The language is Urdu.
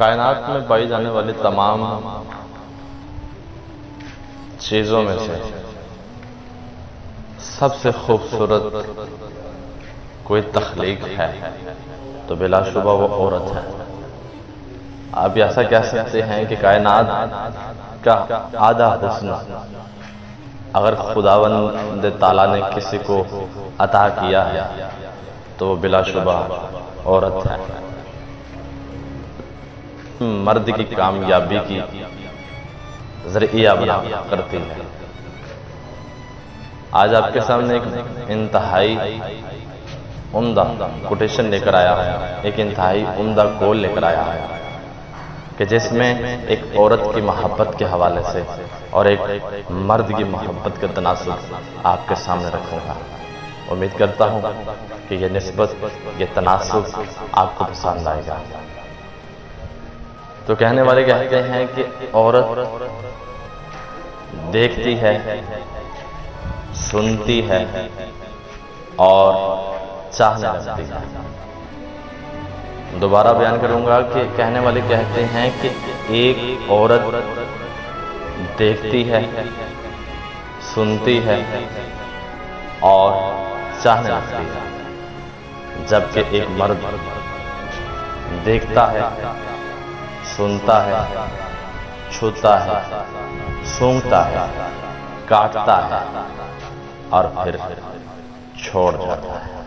کائنات میں پائی جانے والی تمام چیزوں میں سے سب سے خوبصورت کوئی تخلیق ہے تو بلا شبہ وہ عورت ہے۔ آپ ایسا کہہ سکتے ہیں کہ کائنات کا آدھا حسن اگر خداوند تعالیٰ نے کسی کو عطا کیا ہے تو وہ بلا شبہ عورت ہے۔ مرد کی کامیابی کی ذریعہ بنا کرتی ہے۔ آج آپ کے سامنے ایک انتہائی عمدہ کوٹیشن لے کر آیا ہے، ایک انتہائی عمدہ گول لے کر آیا ہے کہ جس میں ایک عورت کی محبت کے حوالے سے اور ایک مرد کی محبت کا تناسب آپ کے سامنے رکھوں گا۔ امید کرتا ہوں کہ یہ نسبت، یہ تناسب آپ کو پسند آئے گا۔ تو کہنے والے کہتے ہیں کہ عورت دیکھتی ہے، سنتی ہے اور چاہنے لگتی ہے۔ دوبارہ بیان کروں گا کہ کہنے والے کہتے ہیں کہ ایک عورت دیکھتی ہے، سنتی ہے اور چاہنے لگتی ہے، جبکہ ایک مرد دیکھتا ہے، سنتا ہے، چھوتا ہے، سونگھتا ہے، کاٹتا ہے اور پھر چھوڑ جاتا ہے۔